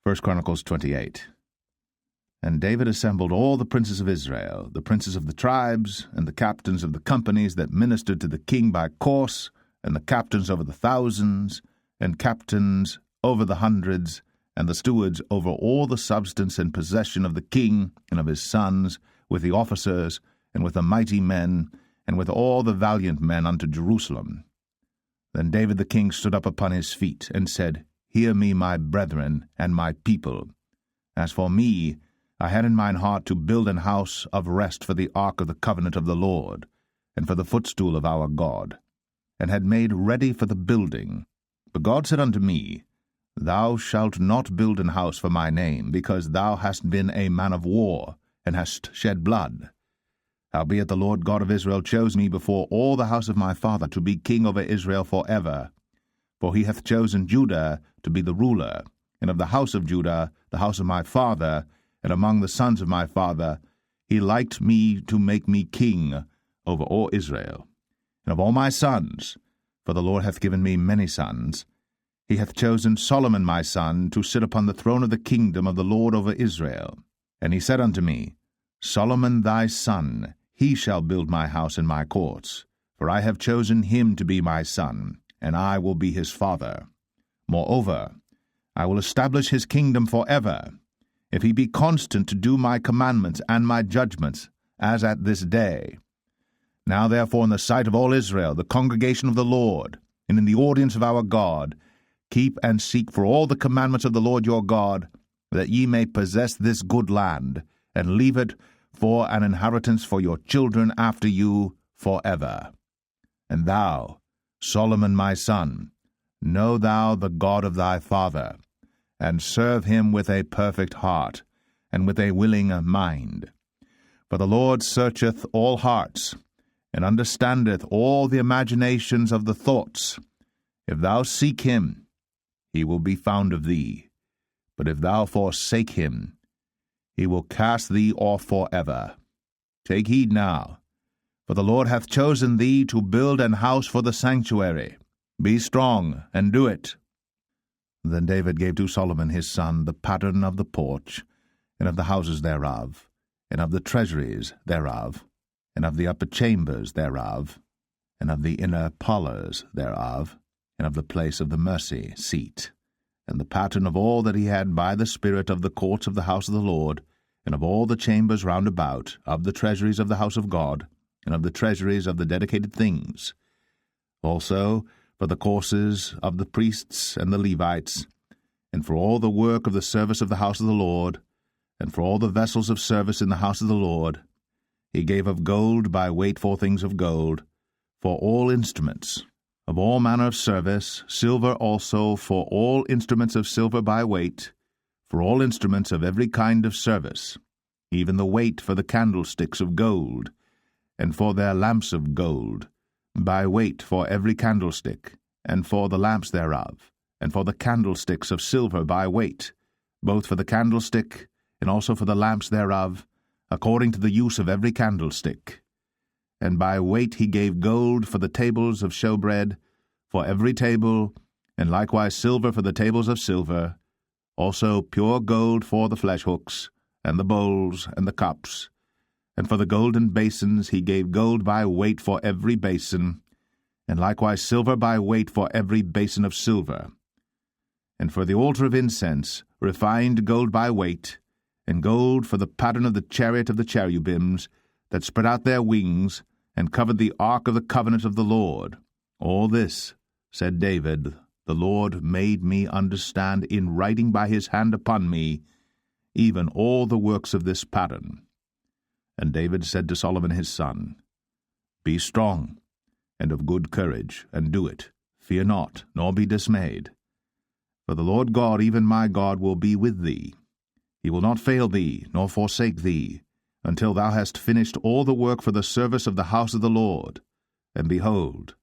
1 Chronicles 28. And David assembled all the princes of Israel, the princes of the tribes, and the captains of the companies that ministered to the king by course, and the captains over the thousands, and captains over the hundreds, and the stewards over all the substance and possession of the king and of his sons, with the officers, and with the mighty men, and with all the valiant men unto Jerusalem. Then David the king stood up upon his feet, and said, Hear me, my brethren, and my people. As for me, I had in mine heart to build an house of rest for the ark of the covenant of the Lord, and for the footstool of our God, and had made ready for the building. But God said unto me, Thou shalt not build an house for my name, because thou hast been a man of war, and hast shed blood. Howbeit the Lord God of Israel chose me before all the house of my father to be king over Israel forever. For he hath chosen Judah to be the ruler, and of the house of Judah, the house of my father, and among the sons of my father, he liked me to make me king over all Israel. And of all my sons, for the Lord hath given me many sons, he hath chosen Solomon my son to sit upon the throne of the kingdom of the Lord over Israel. And he said unto me, Solomon thy son, he shall build my house and my courts, for I have chosen him to be my son, and I will be his father. Moreover, I will establish his kingdom forever, if he be constant to do my commandments and my judgments, as at this day. Now therefore in the sight of all Israel, the congregation of the Lord, and in the audience of our God, keep and seek for all the commandments of the Lord your God, that ye may possess this good land, and leave it for an inheritance for your children after you forever. And thou, Solomon my son, know thou the God of thy father, and serve him with a perfect heart, and with a willing mind. For the Lord searcheth all hearts, and understandeth all the imaginations of the thoughts. If thou seek him, he will be found of thee. But if thou forsake him, he will cast thee off forever. Take heed now, for the Lord hath chosen thee to build an house for the sanctuary. Be strong, and do it. Then David gave to Solomon his son the pattern of the porch, and of the houses thereof, and of the treasuries thereof, and of the upper chambers thereof, and of the inner parlours thereof, and of the place of the mercy seat, and the pattern of all that he had by the Spirit of the courts of the house of the Lord, and of all the chambers round about, of the treasuries of the house of God, and of the treasuries of the dedicated things. Also for the courses of the priests and the Levites, and for all the work of the service of the house of the Lord, and for all the vessels of service in the house of the Lord, he gave of gold by weight for things of gold, for all instruments, of all manner of service, silver also for all instruments of silver by weight, for all instruments of every kind of service, even the weight for the candlesticks of gold, and for their lamps of gold, by weight for every candlestick, and for the lamps thereof, and for the candlesticks of silver by weight, both for the candlestick, and also for the lamps thereof, according to the use of every candlestick. And by weight he gave gold for the tables of showbread, for every table, and likewise silver for the tables of silver, also pure gold for the fleshhooks, and the bowls, and the cups. And for the golden basons he gave gold by weight for every basin, and likewise silver by weight for every basin of silver. And for the altar of incense, refined gold by weight, and gold for the pattern of the chariot of the cherubims, that spread out their wings, and covered the ark of the covenant of the Lord. All this, said David, the Lord made me understand in writing by his hand upon me, even all the works of this pattern. And David said to Solomon his son, Be strong, and of good courage, and do it. Fear not, nor be dismayed. For the Lord God, even my God, will be with thee. He will not fail thee, nor forsake thee, until thou hast finished all the work for the service of the house of the Lord. And behold,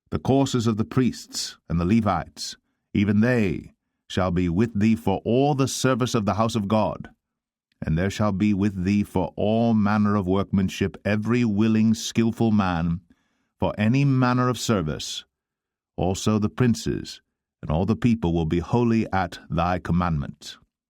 the courses of the priests and the Levites, even they, shall be with thee for all the service of the house of God. And there shall be with thee for all manner of workmanship every willing, skillful man, for any manner of service. Also the princes and all the people will be holy at thy commandment.